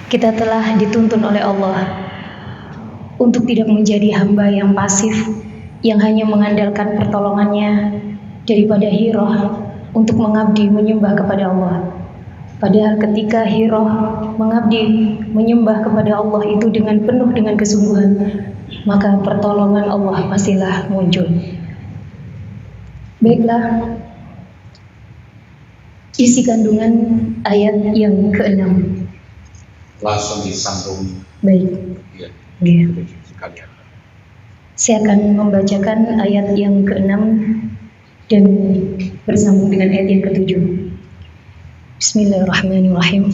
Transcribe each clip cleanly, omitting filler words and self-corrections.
Kita telah dituntun oleh Allah untuk tidak menjadi hamba yang pasif, yang hanya mengandalkan pertolongannya daripada hiroh untuk mengabdi menyembah kepada Allah. Padahal ketika hiroh mengabdi menyembah kepada Allah itu dengan penuh dengan kesungguhan, maka pertolongan Allah pastilah muncul. Baiklah, isi kandungan ayat yang ke-6. Langsung disambung. Baik. Ya. Ya. Saya akan membacakan ayat yang ke-6 dan bersambung dengan ayat yang ke-7. Bismillahirrahmanirrahim.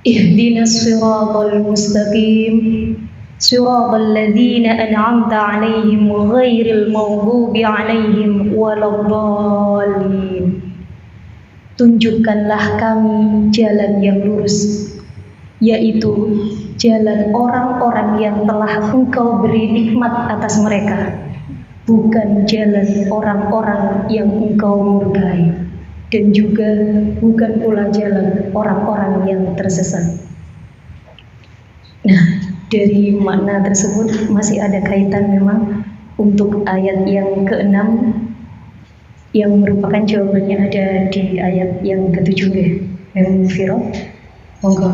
Ihdinas siratal mustaqim, siratal ladzina an'amta 'alaihim ghairil maghdubi 'alaihim waladdallin. Tunjukkanlah kami jalan yang lurus, yaitu jalan orang-orang yang telah Engkau beri nikmat atas mereka, bukan jalan orang-orang yang Engkau murkai, dan juga bukan pula jalan orang-orang yang tersesat. Nah, dari makna tersebut masih ada kaitan memang untuk ayat yang ke-6 yang merupakan jawabannya ada di ayat yang ke-7 ya. Firo, monggo.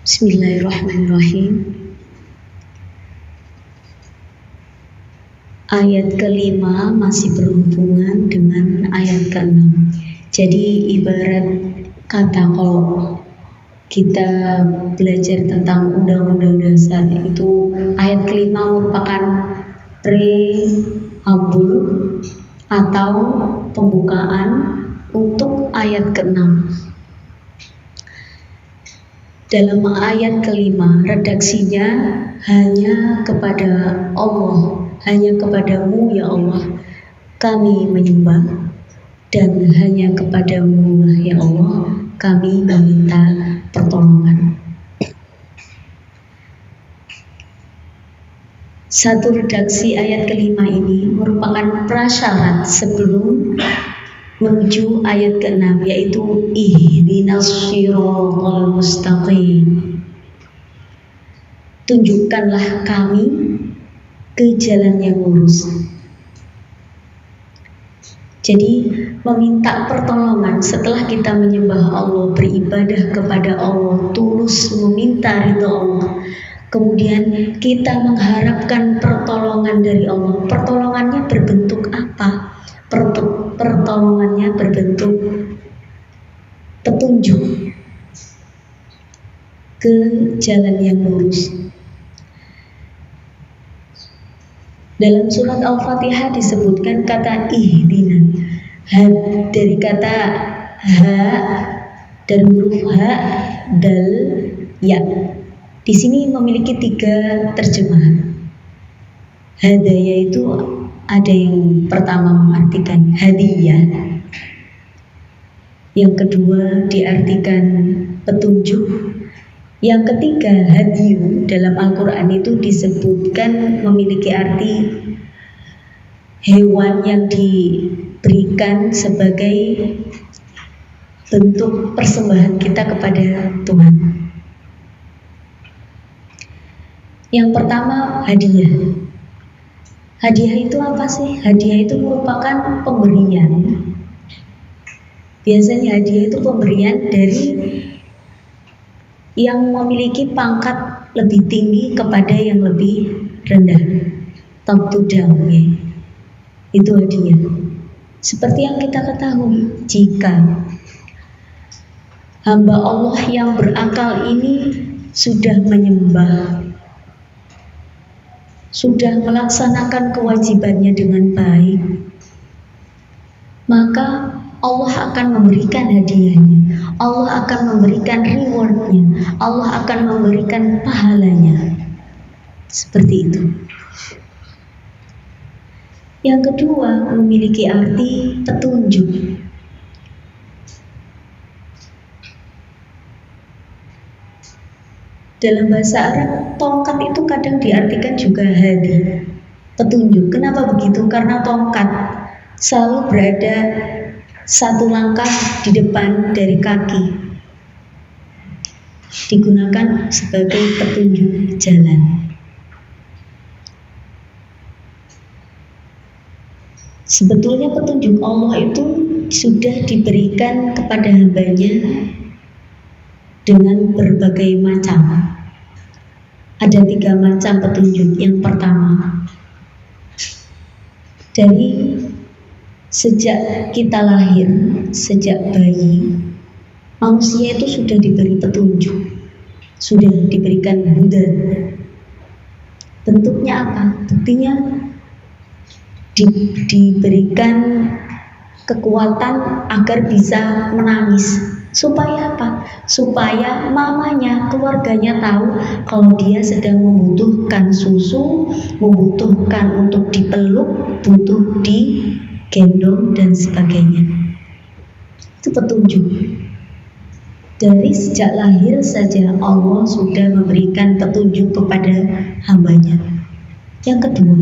Bismillahirrahmanirrahim. Ayat ke-5 masih berhubungan dengan ayat ke-6. Jadi ibarat kata kalau kita belajar tentang Undang-Undang Dasar, itu ayat ke-5 merupakan preambul atau pembukaan untuk ayat ke-6. Dalam ayat ke-5 redaksinya hanya kepada Allah, hanya kepadamu ya Allah kami menyembah, dan hanya kepadamu lah ya Allah kami meminta pertolongan. Satu redaksi ayat ke-5 ini merupakan prasyarat sebelum menuju ayat ke-6, yaitu ihdinas siratal mustaqim. Tunjukkanlah kami ke jalan yang lurus. Jadi meminta pertolongan setelah kita menyembah Allah, beribadah kepada Allah, tulus meminta ridho Allah. Kemudian kita mengharapkan pertolongan dari Allah. Pertolongannya berbentuk apa? Pertolongannya berbentuk petunjuk ke jalan yang lurus. Dalam surat Al-Fatihah disebutkan kata ihdina. Dari kata ha dan huruf ha, dal, ya. Di sini memiliki 3 terjemahan. Hadaya itu ada yang pertama mengartikan hadiah, yang kedua diartikan petunjuk, yang ketiga hadiyu dalam Al-Quran itu disebutkan memiliki arti hewan yang diberikan sebagai bentuk persembahan kita kepada Tuhan. Yang pertama hadiah. Hadiah itu apa sih? Hadiah itu merupakan pemberian. Biasanya hadiah itu pemberian dari yang memiliki pangkat lebih tinggi kepada yang lebih rendah. Top to down ya. Itu hadiah. Seperti yang kita ketahui, jika hamba Allah yang berakal ini sudah menyembah, sudah melaksanakan kewajibannya dengan baik, maka Allah akan memberikan hadiahnya, Allah akan memberikan rewardnya, Allah akan memberikan pahalanya. Seperti itu. Yang kedua memiliki arti petunjuk. Dalam bahasa Arab, tongkat itu kadang diartikan juga hadi, petunjuk. Kenapa begitu? Karena tongkat selalu berada satu langkah di depan dari kaki, digunakan sebagai petunjuk jalan. Sebetulnya petunjuk Allah itu sudah diberikan kepada hambanya dengan berbagai macam. Ada 3 macam petunjuk. Yang pertama, dari sejak kita lahir, sejak bayi, manusia itu sudah diberi petunjuk, sudah diberikan hudan. Bentuknya apa? Buktinya diberikan kekuatan agar bisa menangis. Supaya apa? Supaya mamanya, keluarganya tahu kalau dia sedang membutuhkan susu, membutuhkan untuk dipeluk, butuh digendong dan sebagainya. Itu petunjuk. Dari sejak lahir saja Allah sudah memberikan petunjuk kepada hambanya. Yang kedua,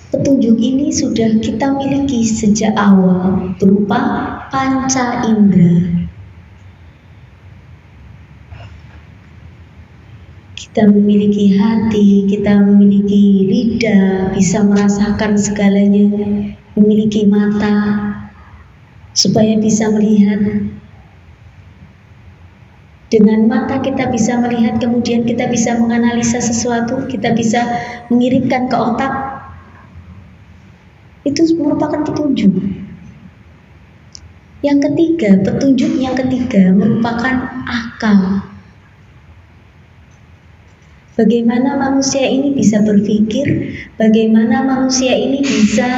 petunjuk ini sudah kita miliki sejak awal berupa panca indera. Kita memiliki hati, kita memiliki lidah, bisa merasakan segalanya, memiliki mata supaya bisa melihat. Dengan mata kita bisa melihat, kemudian kita bisa menganalisa sesuatu, kita bisa mengirimkan ke otak. Itu merupakan petunjuk. Yang ketiga, petunjuk yang ketiga merupakan akal. Bagaimana manusia ini bisa berpikir, bagaimana manusia ini bisa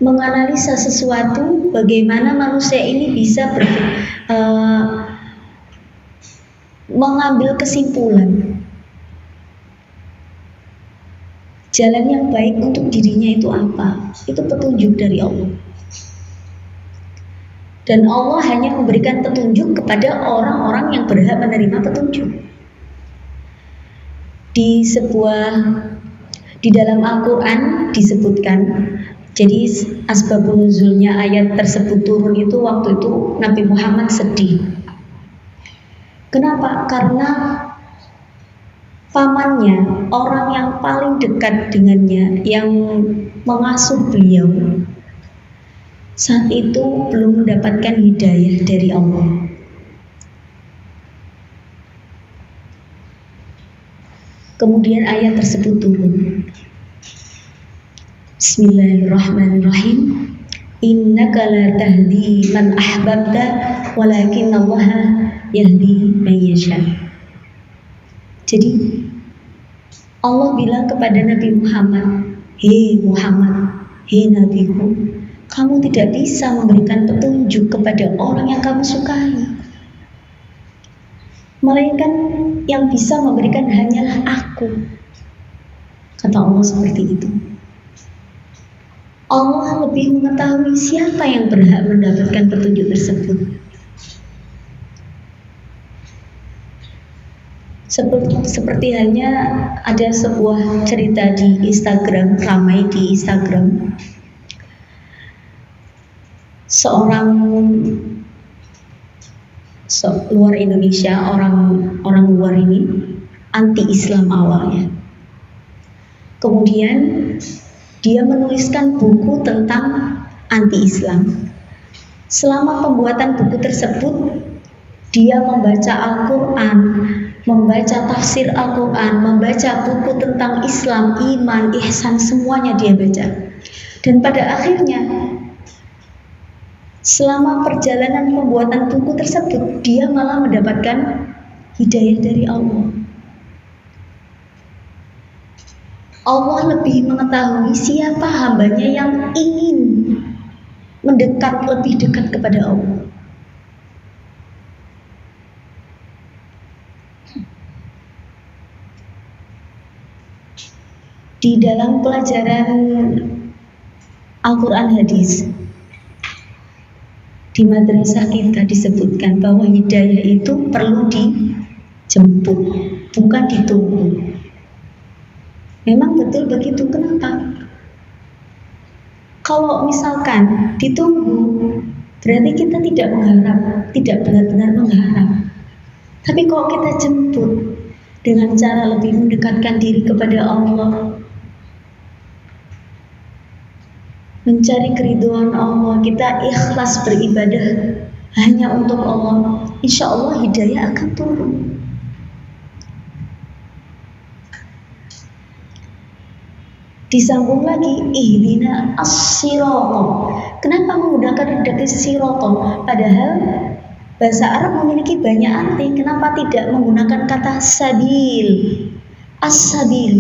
menganalisa sesuatu, bagaimana manusia ini bisa mengambil kesimpulan. Jalan yang baik untuk dirinya itu apa? Itu petunjuk dari Allah. Dan Allah hanya memberikan petunjuk kepada orang-orang yang berhak menerima petunjuk. Di dalam Al-Quran disebutkan, jadi asbabun nuzulnya ayat tersebut turun itu waktu itu Nabi Muhammad sedih. Kenapa? Karena pamannya, orang yang paling dekat dengannya, yang mengasuh beliau, saat itu belum mendapatkan hidayah dari Allah. Kemudian ayat tersebut turun. Bismillahirrahmanirrahim. Innaka la tahdi man ahbabta walakin Allah yahdi man yasha. Jadi Allah bilang kepada Nabi Muhammad, "Hei Muhammad, hei Nabiku, kamu tidak bisa memberikan petunjuk kepada orang yang kamu sukai. Melainkan yang bisa memberikan hanyalah Aku." Kata Allah seperti itu. Allah lebih mengetahui siapa yang berhak mendapatkan petunjuk tersebut. Seperti halnya ada sebuah cerita di Instagram, ramai di Instagram. Seorang luar Indonesia, orang luar ini anti-Islam awalnya. Kemudian dia menuliskan buku tentang anti-Islam. Selama pembuatan buku tersebut, dia membaca Al-Quran, membaca tafsir Al-Quran, membaca buku tentang Islam, iman, ihsan, semuanya dia baca. Dan pada akhirnya, selama perjalanan pembuatan buku tersebut, dia malah mendapatkan hidayah dari Allah. Allah lebih mengetahui siapa hambanya yang ingin mendekat, lebih dekat kepada Allah. Di dalam pelajaran Al-Quran hadis, di madrasah kita disebutkan bahwa hidayah itu perlu dijemput, bukan ditunggu. Memang betul begitu. Kenapa? Kalau misalkan ditunggu, berarti kita tidak mengharap, tidak benar-benar mengharap. Tapi kalau kita jemput dengan cara lebih mendekatkan diri kepada Allah, mencari keridhaan Allah, kita ikhlas beribadah hanya untuk Allah, insya Allah hidayah akan turun. Disambung lagi, ihdina as-sirata. Kenapa menggunakan redaksi sirata? Padahal bahasa Arab memiliki banyak arti. Kenapa tidak menggunakan kata sabil? As-sabil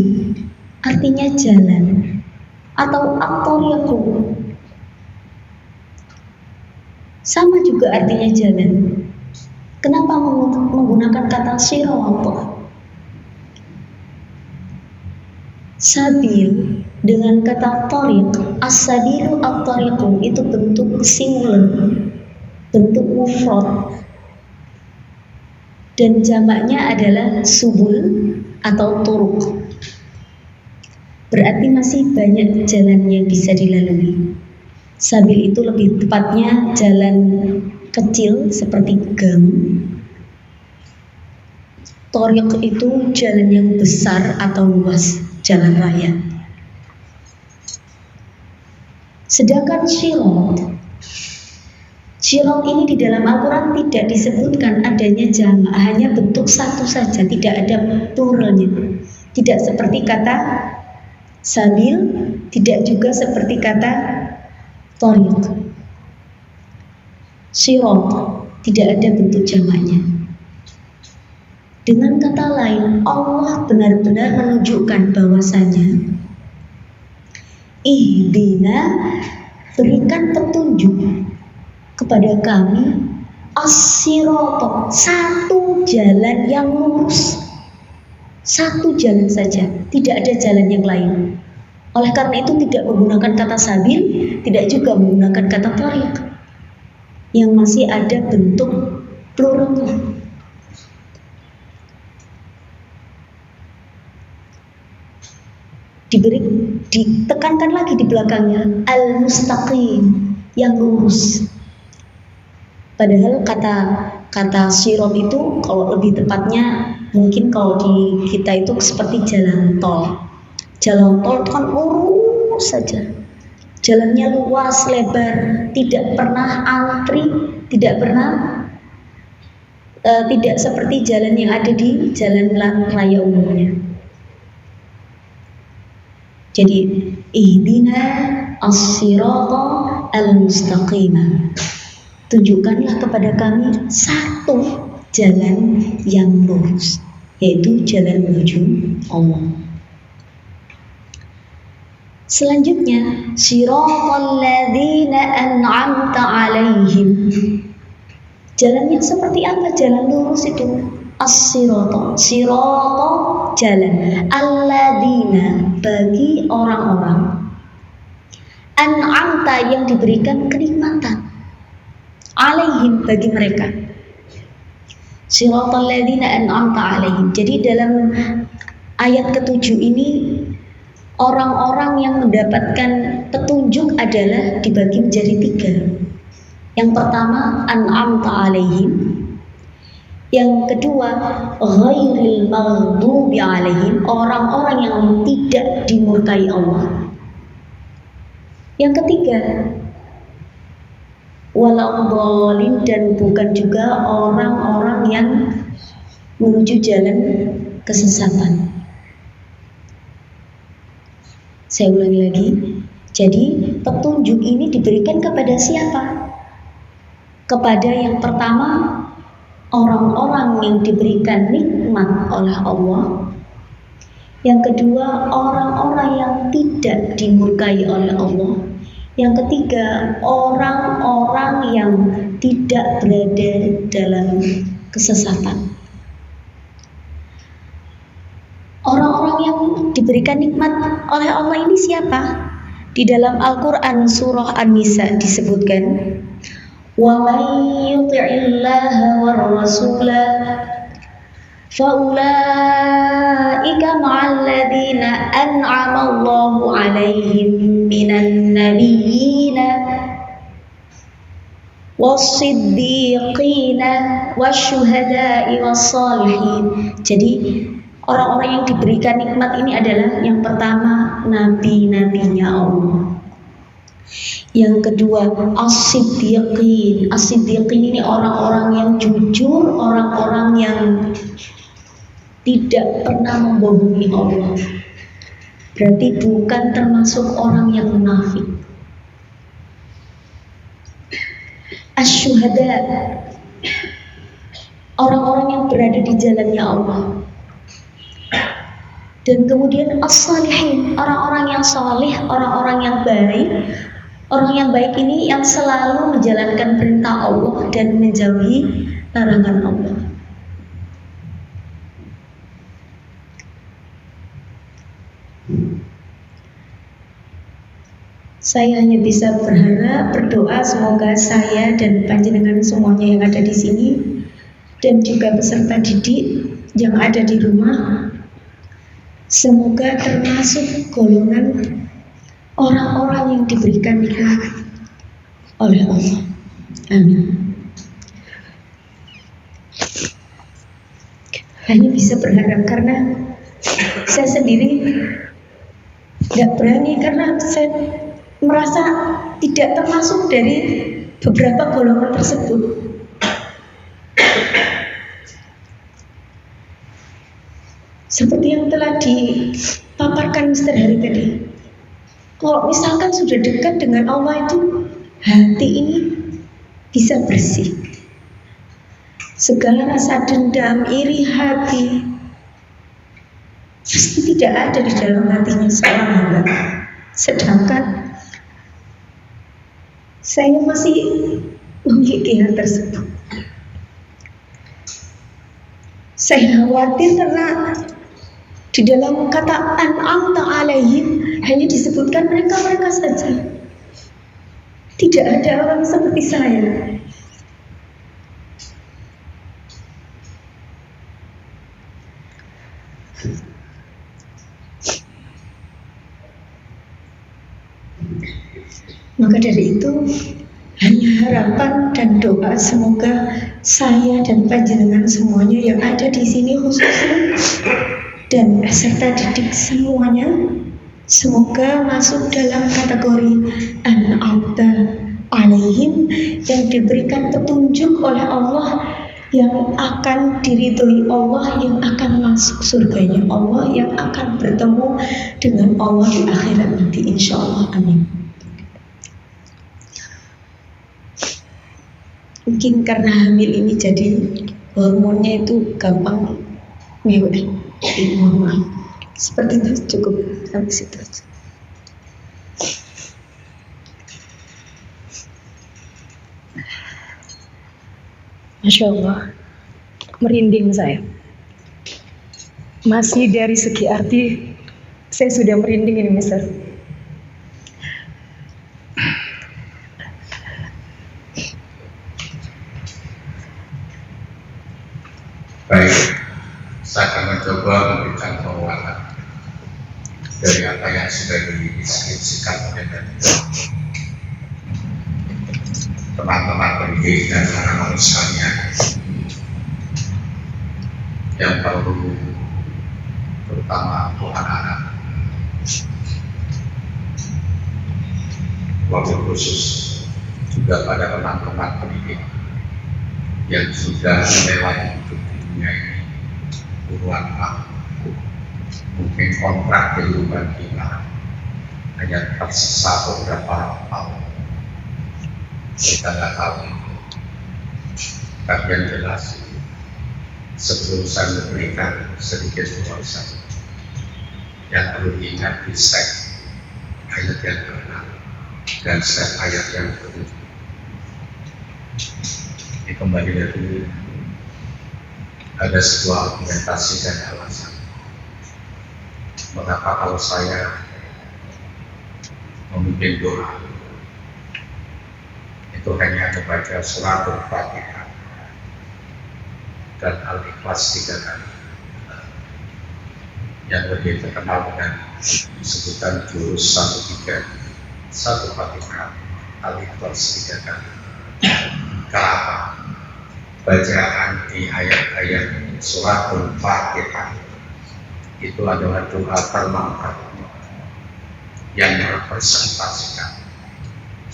artinya jalan atau at-tariqu. Sama juga artinya jalan. Kenapa menggunakan kata sirata? Sabil dengan kata tariq, as-sabilu at-tariqu itu bentuk singular, bentuk mufrad, dan jamaknya adalah subul atau turuq. Berarti masih banyak jalan yang bisa dilalui. Sabil itu lebih tepatnya jalan kecil seperti gang. Tariq itu jalan yang besar atau luas, jalan raya. Sedangkan Sirat ini di dalam Al-Quran tidak disebutkan adanya jamak, hanya bentuk satu saja, tidak ada pluralnya. Tidak seperti kata sabil, tidak juga seperti kata tariq. Sirat tidak ada bentuk jamaknya. Dengan kata lain, Allah benar-benar menunjukkan bahwasanya ihdina, berikan petunjuk kepada kami as-sirata, satu jalan yang lurus, satu jalan saja, tidak ada jalan yang lain. Oleh karena itu tidak menggunakan kata sabil, tidak juga menggunakan kata tariq yang masih ada bentuk pluralnya. Ditekankan lagi di belakangnya al-mustaqim, yang lurus. Padahal kata sirat itu kalau lebih tepatnya mungkin kalau di kita itu seperti jalan tol. Jalan tol itu kan lurus saja, jalannya luas lebar, tidak pernah antri, tidak seperti jalan yang ada di jalan raya umumnya. Jadi ihdina as-sirata al-mustaqimah, tunjukkanlah kepada kami satu jalan yang lurus, yaitu jalan menuju Allah. Selanjutnya, siratal ladzina an'amta 'alaihim. Jalan yang seperti apa jalan lurus itu? As-sirata, sirata jalan, alladzina bagi orang-orang, an'amta yang diberikan kenikmatan, 'alaihim bagi mereka. Siratal ladzina an'amta 'alaihim. Jadi dalam ayat ke-7 ini orang-orang yang mendapatkan petunjuk adalah dibagi menjadi 3. Yang pertama an'amta 'alaihim. Yang kedua, ghairil maghdubi 'alaihim, orang-orang yang tidak dimurkai Allah. Yang ketiga, waladhdallin, dan bukan juga orang-orang yang menuju jalan kesesatan. Saya ulangi lagi. Jadi, petunjuk ini diberikan kepada siapa? Kepada yang pertama, orang-orang yang diberikan nikmat oleh Allah. Yang kedua, orang-orang yang tidak dimurkai oleh Allah. Yang ketiga, orang-orang yang tidak berada dalam kesesatan. Orang-orang yang diberikan nikmat oleh Allah ini siapa? Di dalam Al-Quran surah An-Nisa disebutkan, وَمَنْ يُطِعِ اللَّهَ وَالرَّسُولَ Faulaika ma'al ladzina an'ama Allahu 'alaihim minan nabiyyina was-siddiqina wasyuhada'i was-shalihin. Jadi orang-orang yang diberikan nikmat ini adalah yang pertama nabi-nabinya Allah. Yang kedua as-siddiqin. As-siddiqin ini orang-orang yang jujur, orang-orang yang tidak pernah membohongi Allah. Berarti bukan termasuk orang yang munafik. Asy-syuhada, orang-orang yang berada di jalannya Allah. Dan kemudian as-salihin, orang-orang yang saleh, orang-orang yang baik. Orang yang baik ini yang selalu menjalankan perintah Allah dan menjauhi larangan Allah. Saya hanya bisa berharap, berdoa semoga saya dan panjenengan semuanya yang ada di sini dan juga peserta didik yang ada di rumah, semoga termasuk golongan orang-orang yang diberikan nikmat oleh Allah. Amin. Hanya bisa berharap karena saya sendiri tidak berani, karena saya merasa tidak termasuk dari beberapa golongan tersebut. Seperti yang telah dipaparkan Mr. Hari tadi, kalau misalkan sudah dekat dengan Allah itu, hati ini bisa bersih. Segala rasa dendam, iri hati pasti tidak ada di dalam hatinya seorang hamba. Sedangkan saya masih memiliki hal tersebut. Saya khawatir karena di dalam kata an'amta alaihim hanya disebutkan mereka-mereka saja. Tidak ada orang seperti saya. Maka dari itu hanya harapan dan doa semoga saya dan panjenengan semuanya yang ada di sini khususnya dan peserta didik semuanya semoga masuk dalam kategori an'amta alaihim, yang diberikan petunjuk oleh Allah, yang akan diridhoi Allah, yang akan masuk surganya Allah, yang akan bertemu dengan Allah di akhirat nanti insyaallah. Amin. Mungkin karena hamil ini jadi hormonnya itu gampang mewah. Mohon maaf. Seperti itu, cukup sampai situ aja. Masya Allah, merinding saya. Masih dari segi arti, saya sudah merinding ini, Mister. Baik, saya akan mencoba memberikan penguatan dari apa yang sudah didiskusikan oleh teman-teman pendidik dan anak-anak sekalian yang perlu, terutama untuk anak-anak, wabil khusus juga pada teman-teman pendidik yang sudah melewati hidup di dunia ini puluhan tahun. Mungkin kontrak kehidupan kita hanya tersisa beberapa tahun. Kita nggak tahu. Tapi yang jelas, sebelum saya memberikan sedikit wawasan, yang perlu diingat di set ayat yang ke-6 dan set ayat yang ke-7. Ini kembali dari ada sebuah argumentasi dan alasan mengapa kalau saya memimpin doa itu hanya membaca surat Al-Fatihah dan Al-Ikhlas 3 kali. yang lebih terkenal dengan sebutan jurus 1-3, 1 Fatihah, Al-Ikhlas 3 kali. Kenapa? Bacaan di ayat-ayat surat Al-Fatihah itu adalah doa terlengkap yang merepresentasikan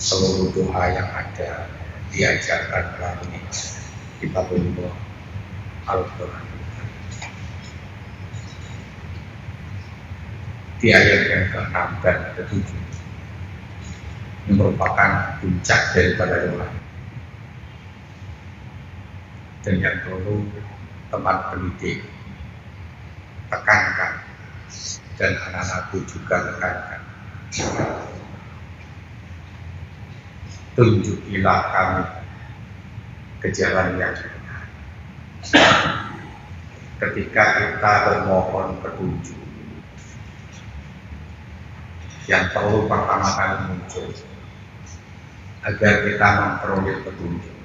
seluruh doa yang ada diajarkan melalui kitabullah Al-Quran. Di ayat yang ke-6 dan ke-7 ini merupakan puncak daripada doa, dan yang perlu teman pendidik tekankan dan anak-anakku juga tekankan. Tunjukilah kami ke jalan yang benar. Ketika kita bermohon petunjuk, yang perlu pertama kali muncul agar kita memperoleh petunjuk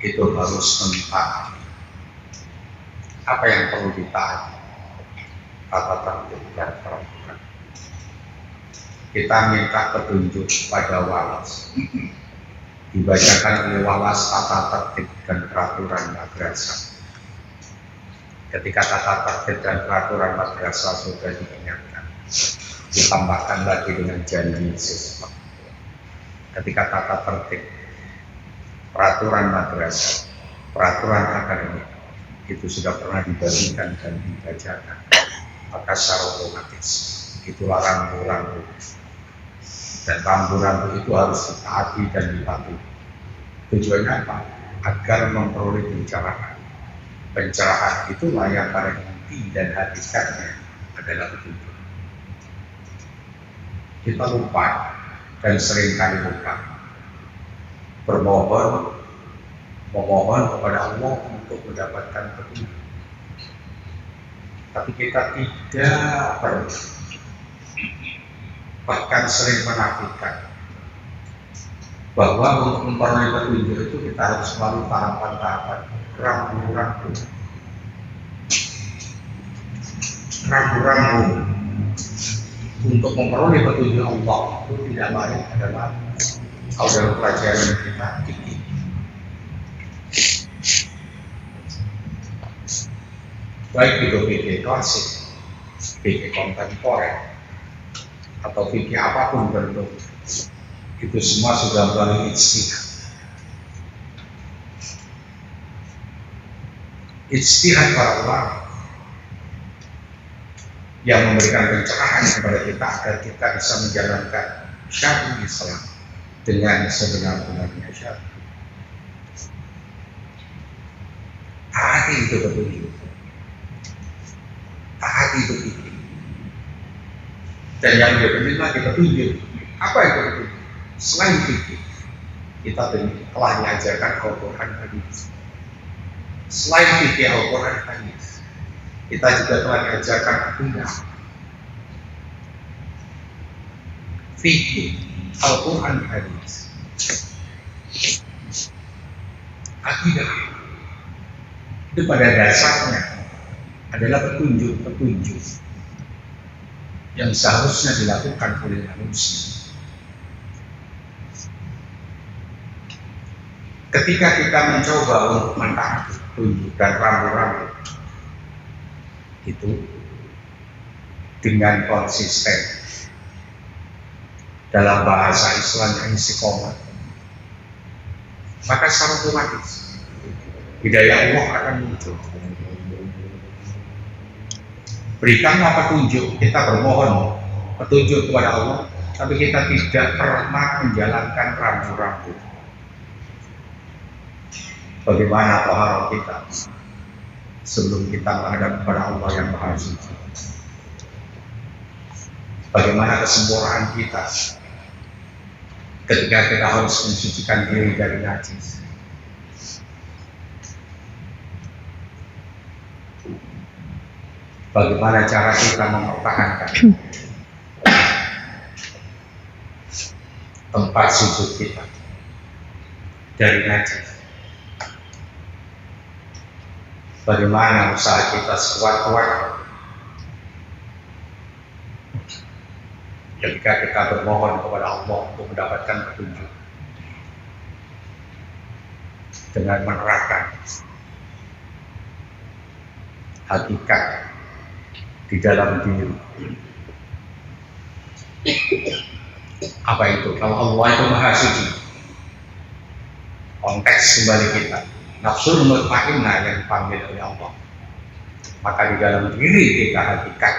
itu harus mentaati apa yang perlu ditaati, tata tertib dan peraturan. Kita minta petunjuk pada walas, dibacakan oleh walas tata tertib dan peraturan madrasah. Ketika tata tertib dan peraturan madrasah sudah diingatkan, ditambahkan lagi dengan janji siswa. Ketika tata tertib, peraturan madrasah, peraturan akademik itu sudah pernah dibagikan dan dibacakan, maka secara otomatis itulah rambu-rambu, dan rambu-rambu itu harus ditaati dan dipatuhi. Tujuannya apa? Agar memperoleh pencerahan. Pencerahan itulah yang pada inti dan hakikatnya adalah petunjuk. Kita lupa dan seringkali lupa memohon kepada Allah untuk mendapatkan petunjuk. Tapi kita tidak perlu, bahkan sering menafikan bahwa untuk memperoleh petunjuk itu kita harus melalui tahapan-tahapan rambu-rambu untuk memperoleh petunjuk Allah itu tidak lain adalah kalau dalam pelajaran kita fikih. Baik itu fikih klasik, fikih kontemporer, atau fikih apapun bentuk, itu semua sudah melalui ijtihad. Ijtihad para ulama yang memberikan pencerahan kepada kita agar kita bisa menjalankan syariat Islam dengan sebenar-benarnya syariat. Taati itu petunjuk, taati itu fikih. Dan yang lebih penting lagi petunjuk. Apa itu petunjuk? Selain fikih, kita telah diajarkan Al-Quran hadis. Selain fikih Al-Quran hadis, kita juga telah diajarkan akidah. Fikih Al-Quran hadis, akidah itu pada dasarnya adalah petunjuk-petunjuk yang seharusnya dilakukan oleh manusia. Ketika kita mencoba untuk mentaati petunjuk dan rambu-rambu itu dengan konsisten dalam bahasa Islam yang istiqomah, maka secara otomatis hidayah Allah akan muncul. Berikanlah petunjuk, kita bermohon petunjuk kepada Allah, tapi kita tidak pernah menjalankan rambu-rambu. Bagaimana taharah kita sebelum kita menghadap kepada Allah yang Maha Suci? Bagaimana kesempurnaan kita ketika kita harus mensucikan diri dari najis? Bagaimana cara kita mempertahankan tempat sujud kita dari najis? Bagaimana usaha kita sekuat-kuat ketika kita bermohon kepada Allah untuk mendapatkan petunjuk dengan menerapkan hakikat di dalam diri. Apa itu? Kalau Allah itu Maha Suci, konteks kembali kita, nafsul mutmainnah yang dipanggil oleh Allah, maka di dalam diri kita hakikat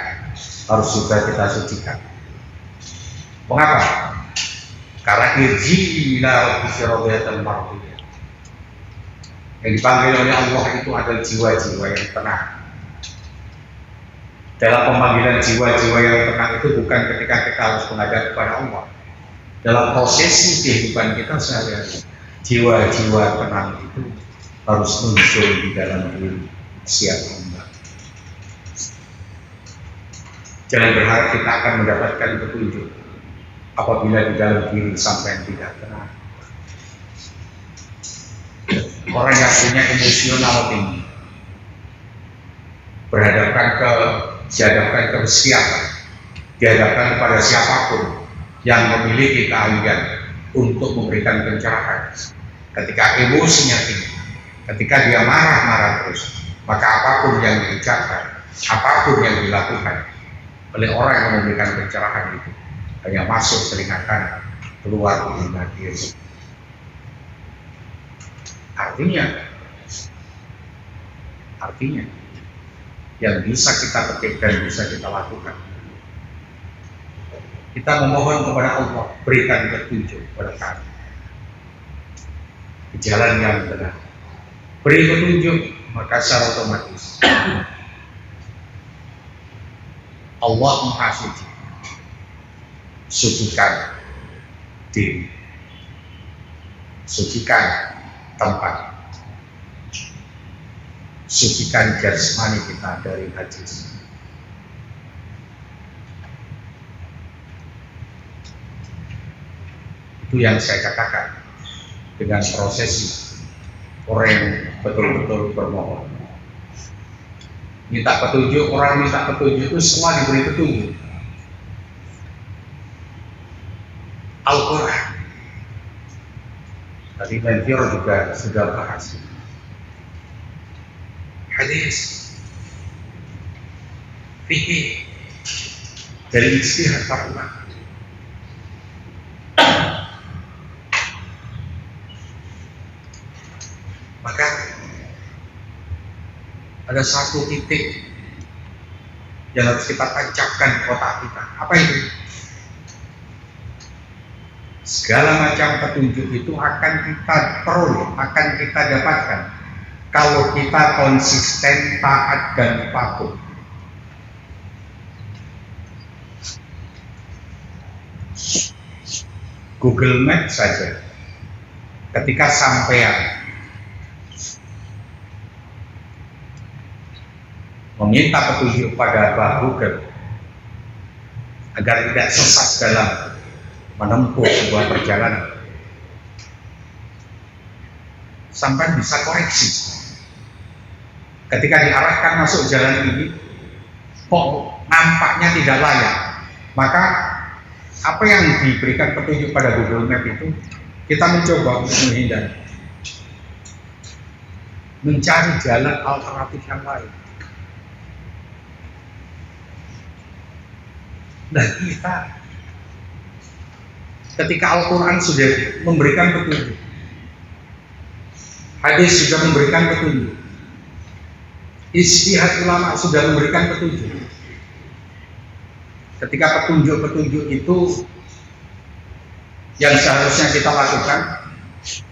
harus juga kita sucikan. Mengapa? Karena irji ila rabbika radiyatan mardiyah. Yang dipanggil oleh Allah itu adalah jiwa-jiwa yang tenang. Dalam pemanggilan jiwa-jiwa yang tenang itu bukan ketika kita harus menghadap kepada Allah. Dalam prosesi kehidupan kita sehari-hari, jiwa-jiwa tenang itu harus muncul di dalam diri setiap hamba. Jangan berharap kita akan mendapatkan petunjuk apabila di dalam diri sampai tidak tenang. Orang yang punya emosional tinggi dihadapkan ke siapa, dihadapkan kepada siapapun yang memiliki keahlian untuk memberikan pencerahan. Ketika emosinya tinggi, ketika dia marah-marah terus, maka apapun yang diucapkan, apapun yang dilakukan oleh orang yang memberikan pencerahan itu hanya masuk telinga kanan, keluar telinga kiri. Artinya yang bisa kita petik dan bisa kita lakukan, kita memohon kepada Allah, berikan petunjuk kepada kami di jalan yang benar. Beri petunjuk, maka secara otomatis Allah Maha Suci. Sucikan diri, sucikan tempat, sucikan jasmani kita dari najis. Itu yang saya katakan dengan prosesi orang yang betul-betul bermohon. Minta petunjuk, orang minta petunjuk itu semua diberi petunjuk. Al-Quran. Tadi Menfir juga sudah bahas. Hadis, fikih, dari ijtihad para ulama. Maka ada satu titik yang harus kita tancapkan di otak kita. Apa itu? Segala macam petunjuk itu akan kita peroleh, akan kita dapatkan kalau kita konsisten, taat dan patuh. Google Maps saja, ketika sampean meminta petunjuk pada Google agar tidak sesat dalam menempuh sebuah perjalanan, sampai bisa koreksi. Ketika diarahkan masuk jalan ini, kok nampaknya tidak layak, maka apa yang diberikan petunjuk pada Google Map itu, kita mencoba untuk menghindar, mencari jalan alternatif yang lain. Dan kita ketika Al-Quran sudah memberikan petunjuk, hadis sudah memberikan petunjuk, ijtihad ulama sudah memberikan petunjuk. Ketika petunjuk-petunjuk itu yang seharusnya kita lakukan,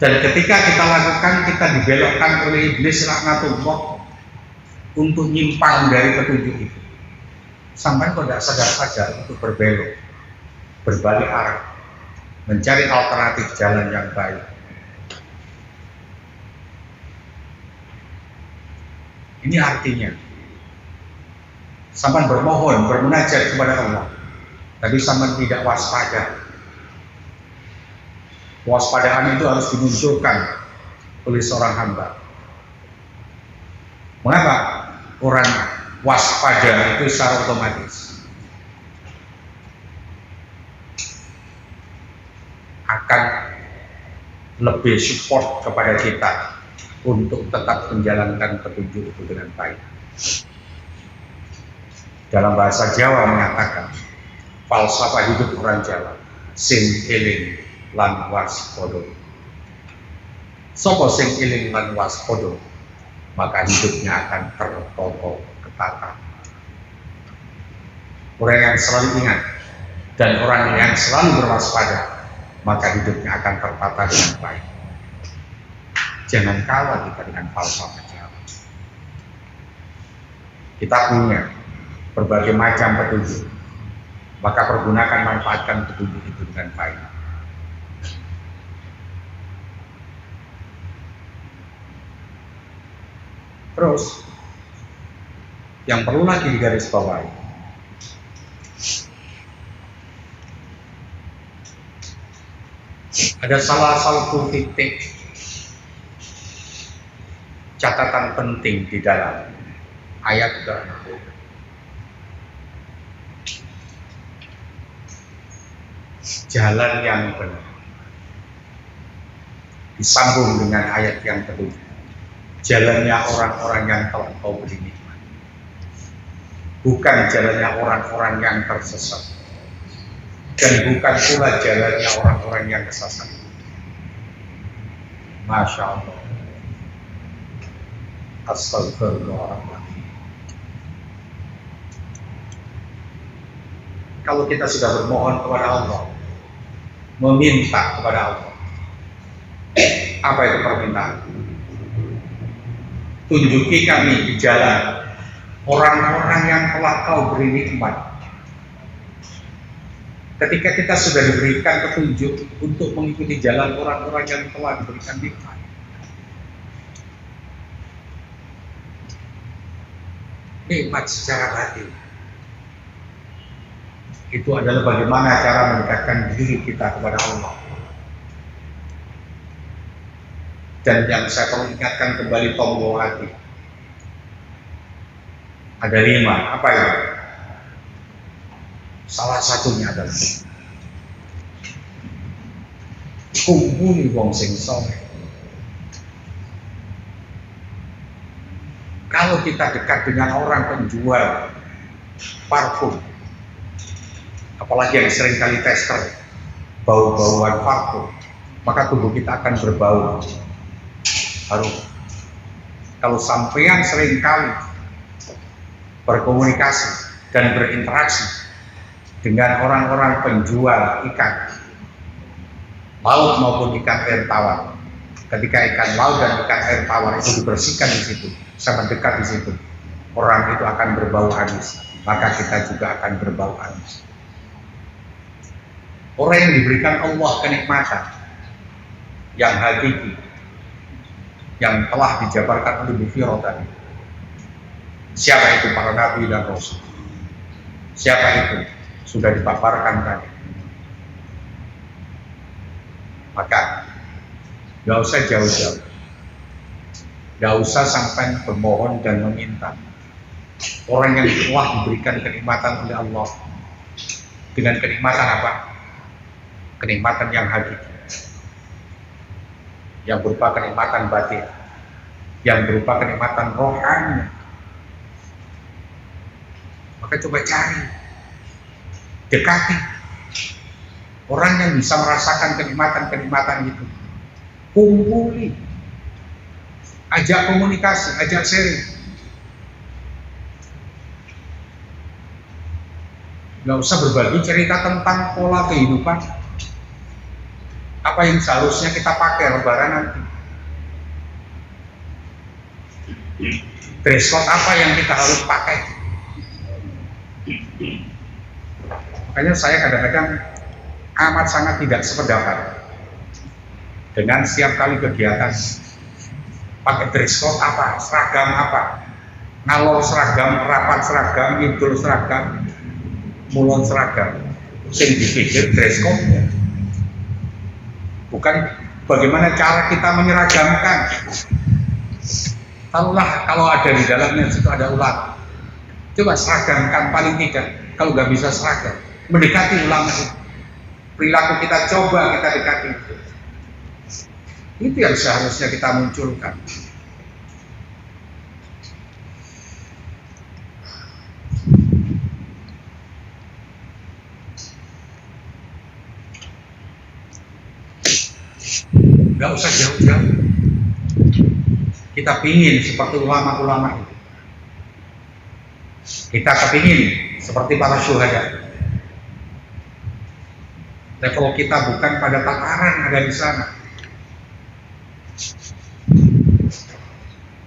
dan ketika kita lakukan, kita dibelokkan oleh iblis laknatullah untuk nyimpang dari petunjuk itu, sampai tidak sadar-sadar untuk berbelok, berbalik arah, mencari alternatif jalan yang baik. Ini artinya sampai bermohon, bermunajat kepada Allah, tapi sampai tidak waspada. Kewaspadaan itu harus dimunculkan oleh seorang hamba. Mengapa orang waspada itu secara otomatis? lebih support kepada kita untuk tetap menjalankan petunjuk itu dengan baik. Dalam bahasa Jawa menyatakan, falsafah hidup orang Jawa, sing eling lan waspada. Sapa sing eling lan waspada, maka hidupnya akan tertata ketata. Orang yang selalu ingat dan orang yang selalu berwaspada, maka hidupnya akan tertata dengan baik. Jangan kalah kita dengan falsafah Jawa. Kita punya berbagai macam petunjuk, maka pergunakan, manfaatkan petunjuk itu dengan baik. Terus, yang perlu lagi digarisbawahi, ada salah satu titik catatan penting di dalam ayat ke-6. Jalan yang benar disambung dengan ayat yang kedua. Jalannya orang-orang yang telah kau beri nikmat, bukan jalannya orang-orang yang tersesat, dan bukan pula jalannya orang-orang yang kesasar. Masya Allah. Astagfirullahaladzim. Kalau kita sudah bermohon kepada Allah, meminta kepada Allah, apa itu permintaan? Tunjuki kami di jalan orang-orang yang telah kau beri nikmat. Ketika kita sudah diberikan petunjuk untuk mengikuti jalan orang-orang yang telah diberikan nikmat, nikmat secara batin, itu adalah bagaimana cara mendekatkan diri kita kepada Allah. Dan yang saya perlu ingatkan kembali tombol hati, ada 5. Apa ya? Salah satunya adalah kumpuli wong sing saleh. Kalau kita dekat dengan orang penjual parfum, apalagi yang sering kali tester bau-bauan parfum, maka tubuh kita akan berbau harum. Kalau sampean sering kali berkomunikasi dan berinteraksi dengan orang-orang penjual ikan laut maupun ikan air tawar, ketika ikan laut dan ikan air tawar itu dibersihkan di situ, sama dekat di situ, orang itu akan berbau amis, maka kita juga akan berbau amis. Orang yang diberikan Allah kenikmatan yang hakiki, yang telah dijabarkan oleh Bu Firo tadi. Siapa itu para nabi dan rasul? Siapa itu? Sudah dipaparkan tadi. Maka gak usah jauh-jauh, gak usah sampai bermohon dan meminta. Orang yang telah diberikan kenikmatan oleh Allah, dengan kenikmatan apa? Kenikmatan yang hakiki, yang berupa kenikmatan batin, yang berupa kenikmatan rohani. Maka coba cari, dekati orang yang bisa merasakan kenikmatan-kenikmatan itu. Kumpuli, ajak komunikasi, ajak sharing. Gak usah berbagi cerita tentang pola kehidupan, apa yang seharusnya kita pakai lebaran nanti, dress code apa yang kita harus pakai. Makanya saya kadang-kadang amat sangat tidak sependapat dengan setiap kali kegiatan pakai dress code apa, seragam apa, ngalor seragam, rapat seragam, idul seragam, mulon seragam. Sing dipikir dress code-nya, bukan bagaimana cara kita menyeragamkan. Kalau ada di dalamnya situ ada ulama, coba seragamkan paling tidak. Kalau nggak bisa seragam, mendekati ulama itu. Perilaku kita coba kita dekati itu. Itu yang seharusnya kita munculkan. Gak usah jauh-jauh. Kita pingin seperti ulama-ulama itu. Kita kepingin seperti para syuhada. Level kita bukan pada tataran ada di sana.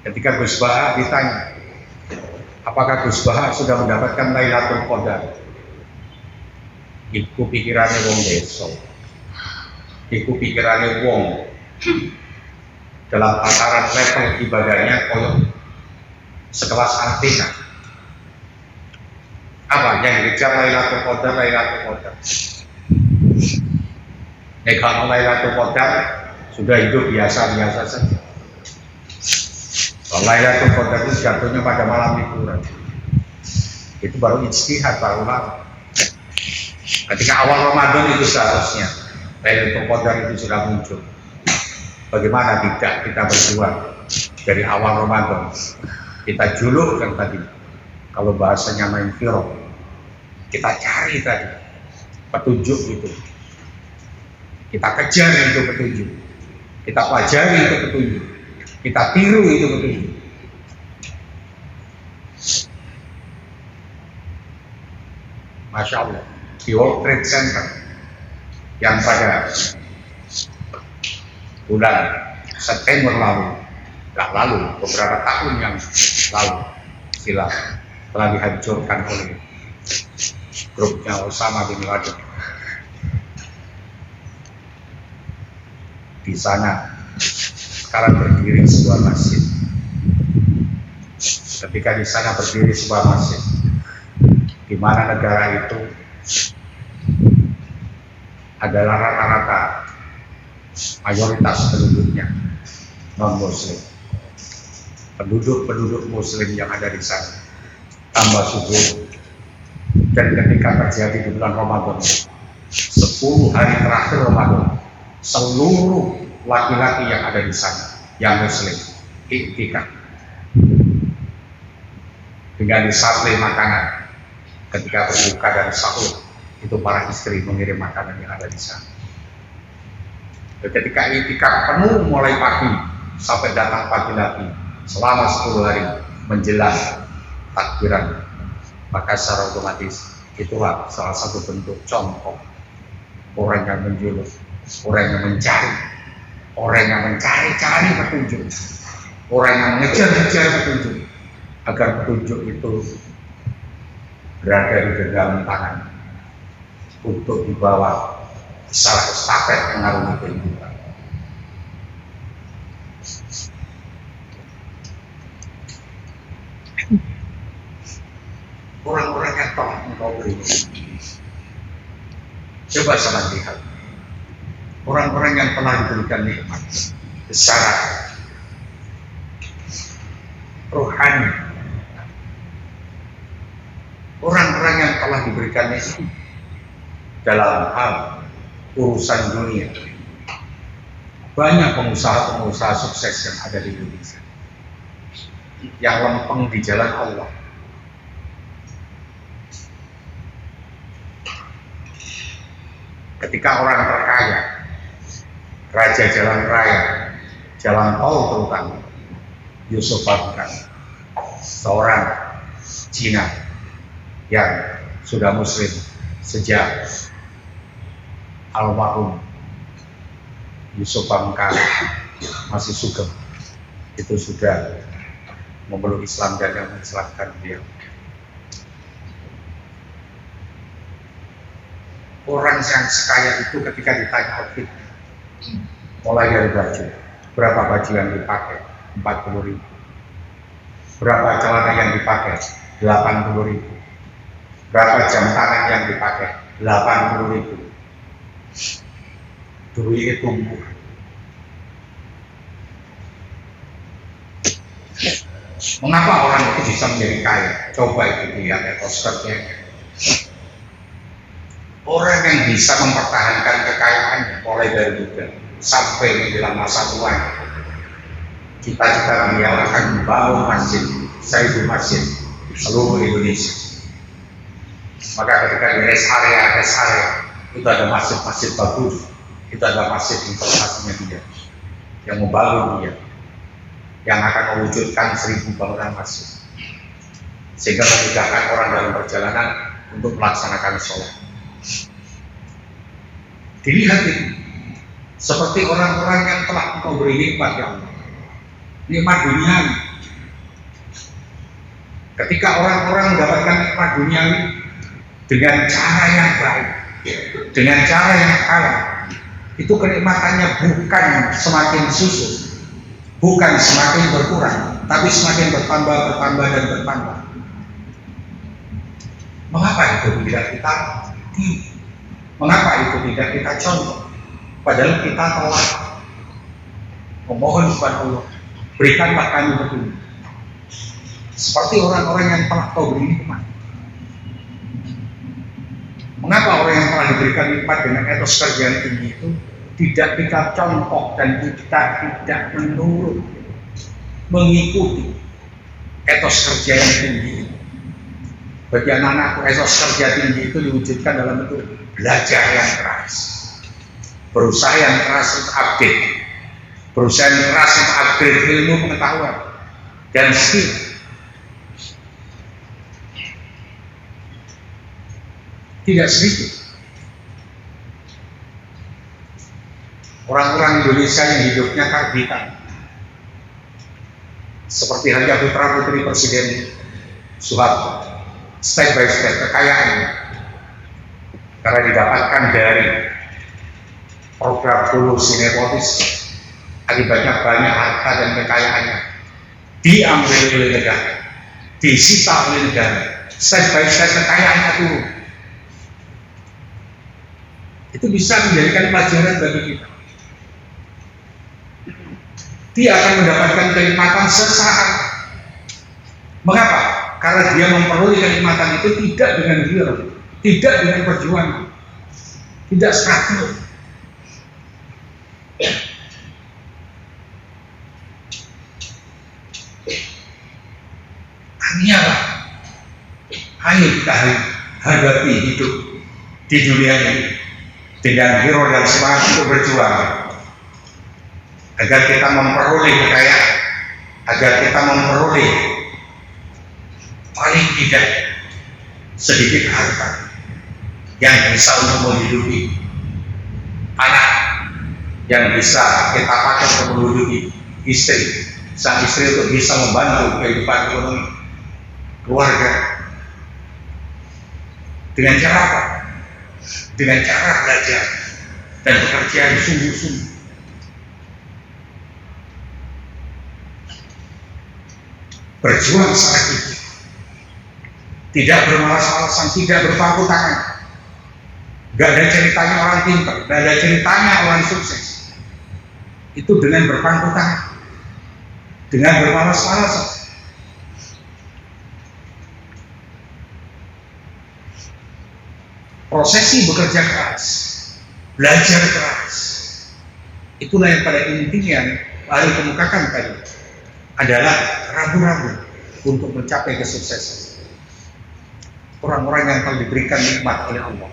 Ketika Gus Baha ditanya, apakah Gus Baha sudah mendapatkan Lailatul Qadar? Iku pikirannya wong desa. Iku pikirannya wong dalam tataran level ibadahnya koyok sekelas artinya. Apa yang dikejar Lailatul Qadar, Lailatul Qadar. Kalau Lailatul Qadar sudah hidup biasa-biasa saja. Kalau Lailatul Qadar itu jatuhnya pada malam liburan. Itu baru ijtihad para ulama. Ketika awal Ramadan itu seharusnya Lailatul Qadar itu sudah muncul. Bagaimana tidak kita berjuang dari awal Ramadan? Kita julukkan tadi. Kalau bahasanya main firok, kita cari tadi petunjuk itu. Kita kejar itu petunjuk. Kita pelajari itu petunjuk. Kita tiru itu petunjuk. Masya Allah, di World Trade Center yang pada bulan September lalu, beberapa tahun yang lalu, telah dihancurkan oleh grupnya Osama bin Laden. Di sana sekarang berdiri sebuah masjid. Ketika di sana berdiri sebuah masjid, di mana negara itu adalah rata-rata mayoritas penduduknya non-Muslim. Penduduk Muslim yang ada di sana tambah subur. Dan ketika terjadi di bulan Ramadan, 10 hari terakhir Ramadan, seluruh laki-laki yang ada di sana yang Muslim iktikaf dengan disarli makanan. Ketika berbuka dan sahur, itu para istri mengirim makanan yang ada di sana. Ketika iktikaf penuh mulai pagi sampai datang pagi lagi selama 10 hari menjelang takbiran, maka secara otomatis itulah salah satu bentuk contoh orang yang menjulur, orang yang mencari, orang yang mencari-cari petunjuk, orang yang mengejar-ngejar petunjuk, agar petunjuk itu berada di genggaman tangan untuk dibawa secara estafet mengarungi kehidupan. Orang-orang yang telah engkau beri, coba sama lihat orang-orang yang telah diberikan nikmat secara rohani, orang-orang yang telah diberikan nikmat dalam hal urusan dunia. Banyak pengusaha-pengusaha sukses yang ada di Indonesia yang lempeng di jalan Allah. Ketika orang terkaya, raja jalan raya, jalan tol terutama, Yusuf Hamka, seorang Cina yang sudah Muslim sejak almarhum Yusuf Hamka masih sugeng, itu sudah memeluk Islam dan yang mengislamkan dia. Orang yang sekaya itu ketika ditanya outfit, mulai dari baju, berapa baju yang dipakai? 40.000. Berapa celana yang dipakai? 80.000. Berapa jam tangan yang dipakai? 80.000. Duit tumbuh. Mengapa orang itu bisa menjadi kaya? Coba itu lihat ekosistemnya. Orang yang bisa mempertahankan kekayaannya mulai dari muda sampai menjelang masa tua, cita-cita beliau akan membangun masjid, Sayyidul Masjid di seluruh Indonesia. Maka ketika di rest area itu ada masjid-masjid bagus, itu ada masjid investasinya dia, yang membangun dia, yang akan mewujudkan 1000 bangunan masjid, sehingga memudahkan orang dalam perjalanan untuk melaksanakan sholat. Dilihat itu seperti orang-orang yang telah engkau beri nikmat, ya Allah, nikmat duniawi. Ketika orang-orang mendapatkan nikmat duniawi dengan cara yang baik, dengan cara yang halal, itu kenikmatannya bukan semakin susut, bukan semakin berkurang, tapi semakin bertambah dan bertambah. Mengapa itu tidak kita Mengapa itu tidak kita contoh? Padahal kita telah memohon kepada Allah, berikanlah kami petunjuk, seperti orang-orang yang telah kau beri nikmat. Mengapa orang yang telah diberikan nikmat dengan etos kerja yang tinggi itu tidak kita contoh dan kita tidak menurut, mengikuti etos kerja yang tinggi itu? Bagi anak-anakku, etos kerja tinggi itu diwujudkan dalam bentuk belajar yang keras, berusaha yang keras untuk update, berusaha yang keras untuk upgrade ilmu pengetahuan dan skill. Tidak sedikit orang-orang Indonesia yang hidupnya karbitan, seperti halnya putra putri Presiden Soeharto, step by step kekayaannya karena didapatkan dari program kolusi nepotis, akibatnya banyak harta dan kekayaannya diambil oleh negara, disita oleh negara, step by step kekayaannya turun. Itu bisa menjadikan pelajaran bagi kita. Dia akan mendapatkan kenikmatan sesaat. Mengapa? Karena dia memperoleh kenikmatan itu tidak dengan hira, tidak dengan perjuangan, tidak struggle. Hanyalah, ayo kita hadapi hidup di dunia ini dengan hero dan semangat untuk berjuang, agar kita memperoleh kekayaan, agar kita memperoleh paling tidak sedikit harta yang bisa untuk menghidupi anak, yang bisa kita pakai untuk menghidupi istri, sang istri untuk bisa membantu kehidupan ekonomi keluarga. Dengan cara apa? Dengan cara belajar dan bekerja yang sungguh-sungguh. Berjuang secara gigih, tidak bermalas-malasan, tidak berpangku tangan. Gak ada ceritanya orang pintar, gak ada ceritanya orang sukses. Itu dengan berpangku tangan, dengan bermalas-malasan. Prosesi bekerja keras, belajar keras, itulah yang pada intinya lalu kemukakan tadi adalah ragu-ragu untuk mencapai kesuksesan. Orang-orang yang telah diberikan nikmat oleh Allah,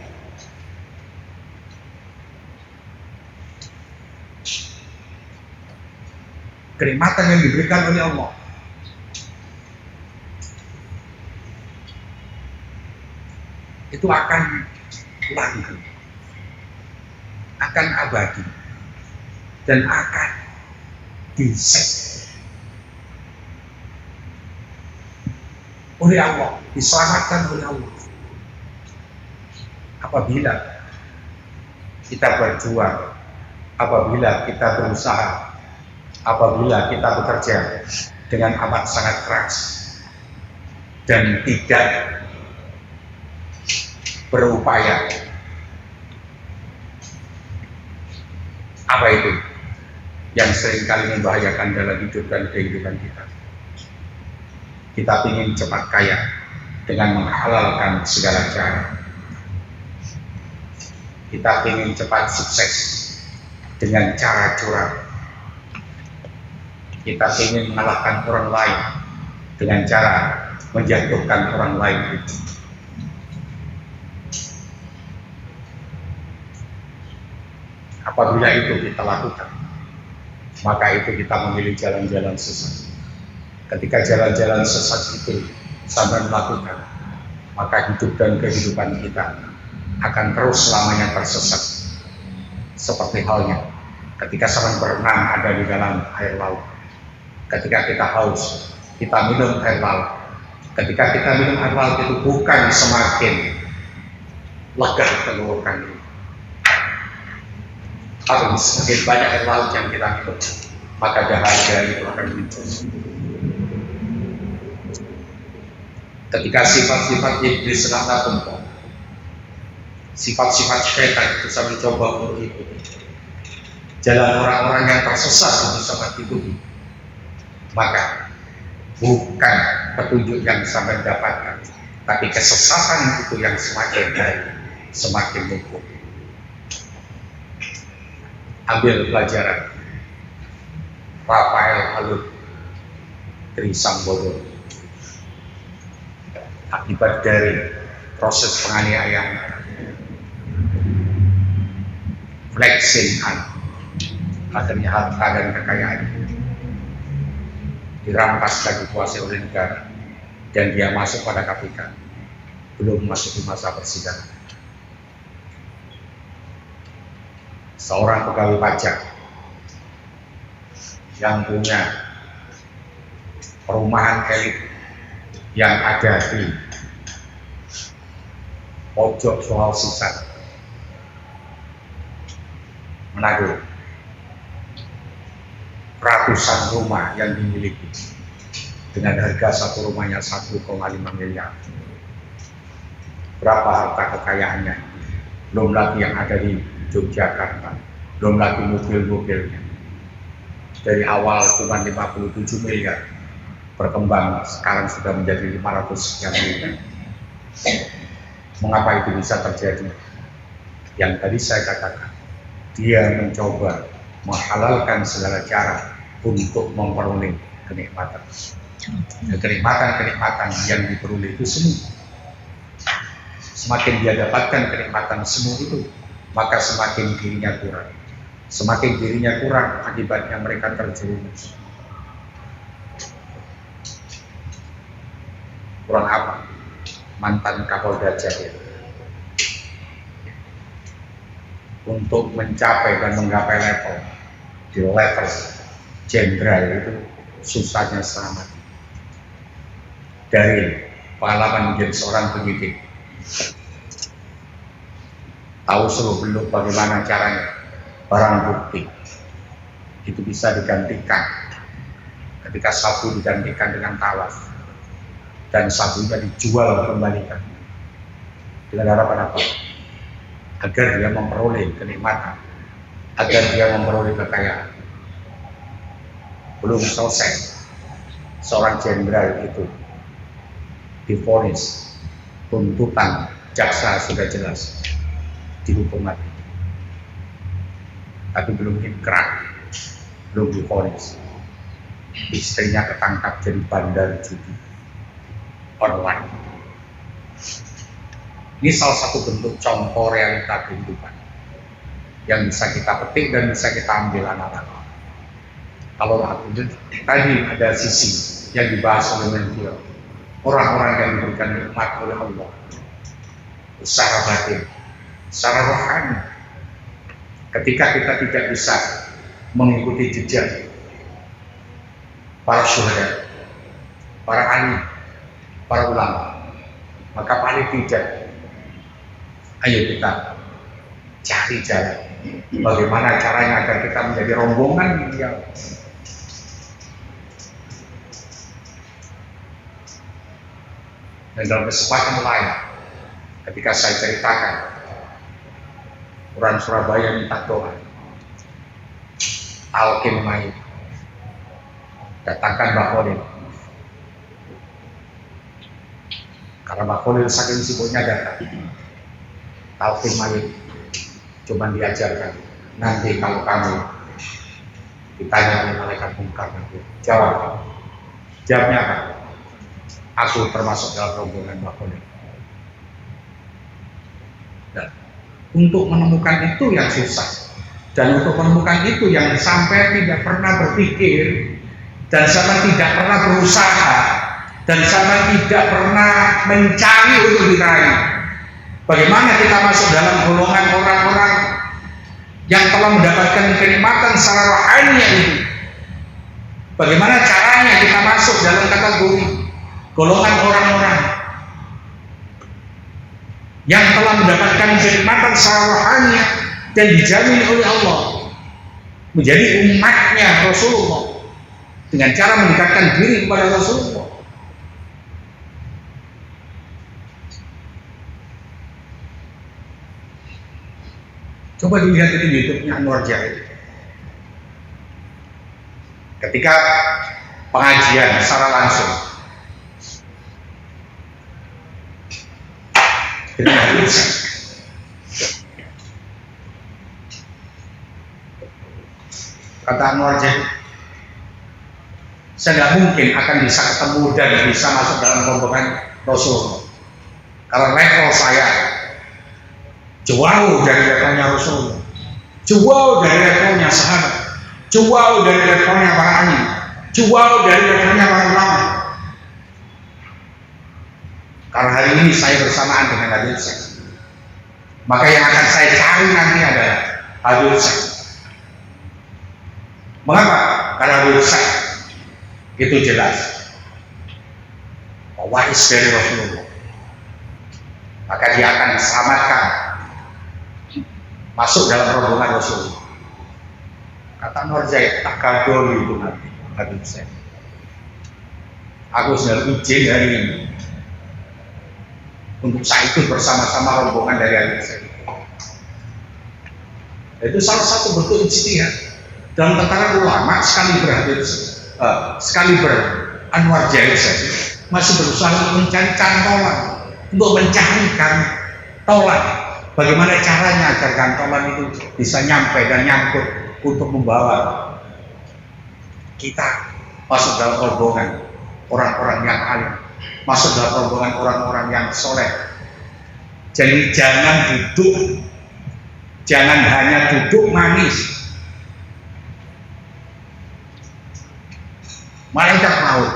kenikmatan yang diberikan oleh Allah, itu akan langgeng, akan abadi, dan akan diset oleh Allah, diselamatkan oleh Allah apabila kita berjuang, apabila kita berusaha, apabila kita bekerja dengan amat sangat keras dan tidak berupaya. Apa itu yang seringkali membahayakan dalam hidup dan kehidupan kita? Kita ingin cepat kaya dengan menghalalkan segala cara. Kita ingin cepat sukses dengan cara curang. Kita ingin mengalahkan orang lain dengan cara menjatuhkan orang lain itu. Apabila itu kita lakukan, maka itu kita memilih jalan-jalan sesat. Ketika jalan-jalan sesat itu sampai melakukan, maka hidup dan kehidupan kita akan terus selamanya tersesat. Seperti halnya ketika sampai berenang ada di dalam air laut. Ketika kita haus, kita minum air laut. Ketika kita minum air laut itu bukan semakin lega tenggorokan ini, tapi semakin banyak air laut yang kita minum, maka dahaga itu akan muncul. Ketika sifat-sifat iblis serta tumpah, sifat-sifat syaitan itu bisa mencoba untuk ikuti jalan orang-orang yang tersesat itu sangat ikuti, maka bukan petunjuk yang sampai dapatkan, tapi kesesatan itu yang semakin baik, semakin lumpuh. Ambil pelajaran Rafael Alun Trisambodo akibat dari proses penganiayaan, flexing akhirnya harta dan kekayaan dirampas dan dikuasai oleh negara, dan dia masuk pada KPK belum masuk di masa persidangan. Seorang pegawai pajak yang punya perumahan elit yang ada di pojok Sulawesi Selatan, Manado, ratusan rumah yang dimiliki dengan harga satu rumahnya 1,5 miliar. Berapa harta kekayaannya? Belum lagi yang ada di Yogyakarta, belum lagi mobil-mobilnya. Dari awal cuma 57 miliar, berkembang sekarang sudah menjadi 500 sekian miliar. Mengapa itu bisa terjadi? Yang tadi saya katakan, dia mencoba menghalalkan segala cara untuk memperoleh kenikmatan. Kenikmatan-kenikmatan yang diperoleh itu semua, semakin dia dapatkan kenikmatan semua itu, maka semakin dirinya kurang. Semakin dirinya kurang, akibatnya mereka terjerumus. Kurang apa? Mantan Kapolda Jatim. Untuk mencapai dan menggapai level di level jenderal itu susahnya setengah mati. Dari pengalaman menjadi seorang penyidik, tahu seluk-beluk bagaimana caranya barang bukti itu bisa digantikan. Ketika sabu digantikan dengan tawas dan sabunya dijual kembalikan dengan harapan apa? Agar dia memperoleh kenikmatan, agar dia memperoleh kekayaan. Belum selesai, seorang jenderal itu divonis, tuntutan jaksa sudah jelas, dihukum mati, tapi belum inkrah, belum divonis. Istrinya ketangkap jadi bandar judi online. Ini salah satu bentuk contoh realita kehidupan yang bisa kita petik dan bisa kita ambil anak-anak. Kalau tadi ada sisi yang dibahas oleh Menteri, orang-orang yang diberikan nikmat oleh Allah secara batin, secara rohani. Ketika kita tidak bisa mengikuti jejak para syuhada, para alim, para ulama, maka paling tidak ayo kita cari jalan bagaimana caranya agar kita menjadi rombongan yang dan dalam kesempatan lain ketika saya ceritakan orang Surabaya minta doa Alkim Mai datangkan Mbak Khalil, karena Mbak Khalil saking sibuknya datang. Alkim Mai cuma diajarkan nanti kalau kamu ditanya oleh malaikat munkar nanti jawabnya apa? Aku termasuk dalam rombongan Bakonik. Dan untuk menemukan itu yang susah, dan untuk menemukan itu yang sampai tidak pernah berpikir, dan sampai tidak pernah berusaha, dan sampai tidak pernah mencari untuk diraih. Bagaimana kita masuk dalam golongan orang-orang yang telah mendapatkan kenikmatan secara rohani itu? Bagaimana caranya kita masuk dalam kategori golongan orang-orang yang telah mendapatkan kenikmatan secara rohani dan dijamin oleh Allah menjadi umatnya Rasulullah dengan cara mendekatkan diri kepada Rasulullah? Coba dilihat itu YouTube-nya Anwar Jahid. Ketika pengajian secara langsung dengan hadis, kata Anwar Jahid, saya nggak mungkin akan bisa ketemu dan bisa masuk dalam rombongan Rasulullah karena level saya jauh dari levelnya Rasulullah, jauh dari levelnya sahabat, jauh dari levelnya para alim, jauh dari levelnya para ulama. Karena hari ini saya bersamaan dengan Habib Syekh, maka yang akan saya cari nanti adalah Habib Syekh. Mengapa? Karena Habib Syekh itu jelas waris dari Rasulullah, maka dia akan diselamatkan masuk dalam rombongan Rasulullah. Kata Anwar Jahid, tak kadol itu nanti Habib Syekh. Aku sudah izin hari ini untuk saya ikut bersama-sama rombongan dari Habib Syekh. Itu salah satu bentuk ijtihad dalam tataran ulama sekali Anwar Jahid saja masih berusaha untuk mencari cantolan, untuk mencari cantolan. Bagaimana caranya agar cantolan itu bisa nyampe dan nyangkut untuk membawa kita masuk dalam rombongan orang-orang yang alim, masuk dalam rombongan orang-orang yang soleh. Jadi jangan hanya duduk manis. Malaikat maut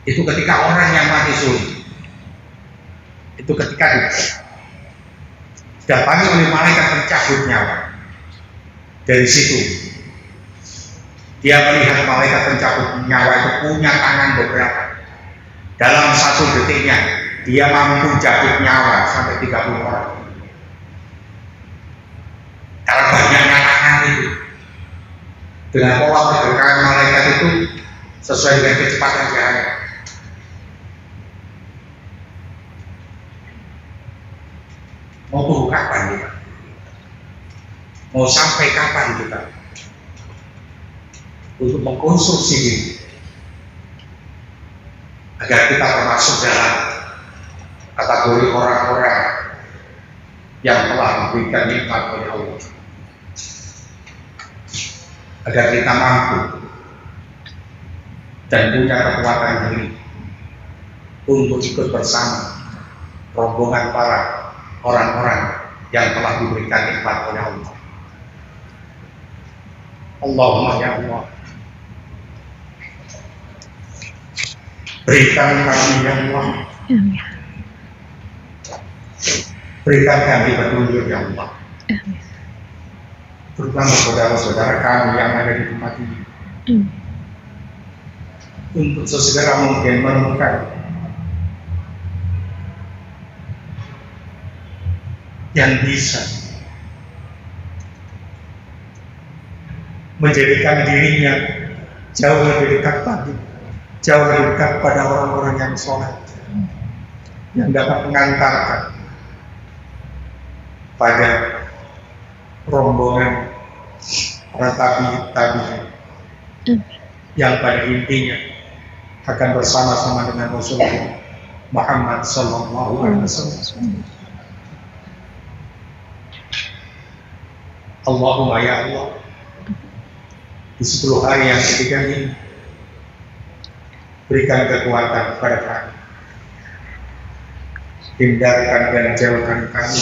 itu ketika orang yang mati suri, itu ketika didatangi oleh malaikat pencabut nyawa. Dari situ dia melihat malaikat pencabut nyawa itu punya tangan beberapa. Dalam satu detiknya dia mampu cabut nyawa sampai 30 orang. Karena banyaknya tangan itu, dengan pola pergerakan malaikat itu sesuai dengan kecepatan cahaya. Mau tunggu kapan kita? Mau sampai kapan kita untuk mengkonstruksi diri agar kita termasuk dalam kategori orang-orang yang telah memberikan nikmat oleh Allah, agar kita mampu dan punya kekuatan diri untuk ikut bersama rombongan para orang-orang yang telah diberikan nikmat oleh Allah. Allahumma ya Allah, berikan kami ya Allah, berikan kami petunjuk ya Allah, terutama saudara-saudara kami yang ada di tempat ini, untuk sesegera mungkin menemukan yang bisa menjadikan dirinya jauh lebih dekat lagi, jauh lebih dekat pada orang-orang yang soleh, yang dapat mengantarkan pada rombongan para tabi'in yang pada intinya akan bersama-sama dengan Rasulullah Muhammad sallallahu alaihi wasallam. Allahumma ya Allah, di 10 hari yang ketiga ini berikan kekuatan kepada kami, hindarkan dan jauhkan kami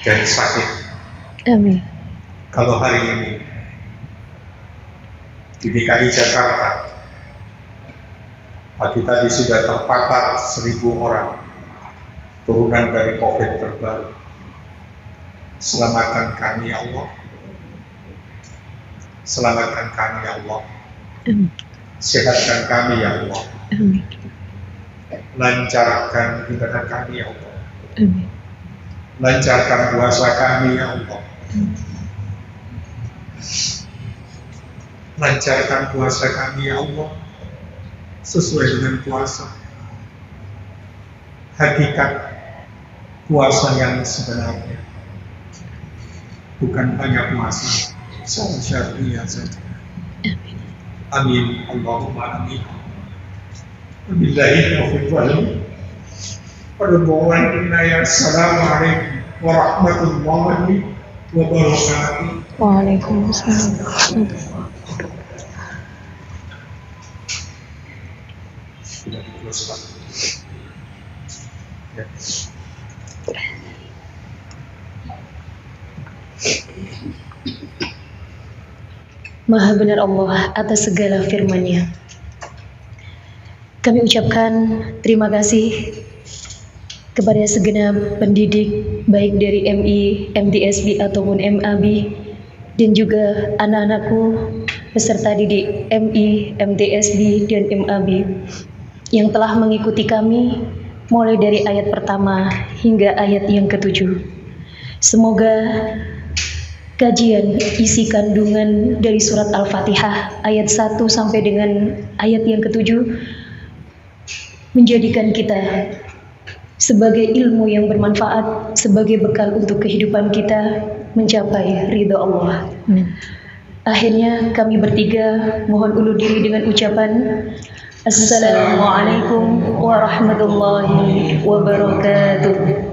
dari sakit. Amin. Kalau hari ini di DKI Jakarta pagi tadi sudah terpapar 1.000 orang turunan dari COVID terbaru, selamatkan kami ya Allah, selamatkan kami ya Allah, sehatkan kami ya Allah, lancarkan ibadah kami ya Allah, lancarkan puasa kami ya Allah, lancarkan puasa kami ya Allah, sesuai dengan puasa hakikat puasa yang sebenarnya, bukan hanya puasa syariah saja. Amin. Allahumma amin. Wabillahi taufiq wal hidayah. Assalamualaikum warahmatullahi wabarakatuh. Waalaikumsalam. Sudah di-close, Pak. Ya. Maha benar Allah atas segala firman-Nya. Kami ucapkan terima kasih kepada segenap pendidik baik dari MI, MTSB ataupun MAB, dan juga anak-anakku peserta didik MI, MTSB dan MAB yang telah mengikuti kami mulai dari ayat pertama hingga ayat yang ke-7. Semoga kajian isi kandungan dari surat Al-Fatihah ayat 1 sampai dengan ayat yang ke-7 menjadikan kita sebagai ilmu yang bermanfaat, sebagai bekal untuk kehidupan kita mencapai ridha Allah. Akhirnya kami bertiga mohon undur diri dengan ucapan Assalamualaikum warahmatullahi wabarakatuh.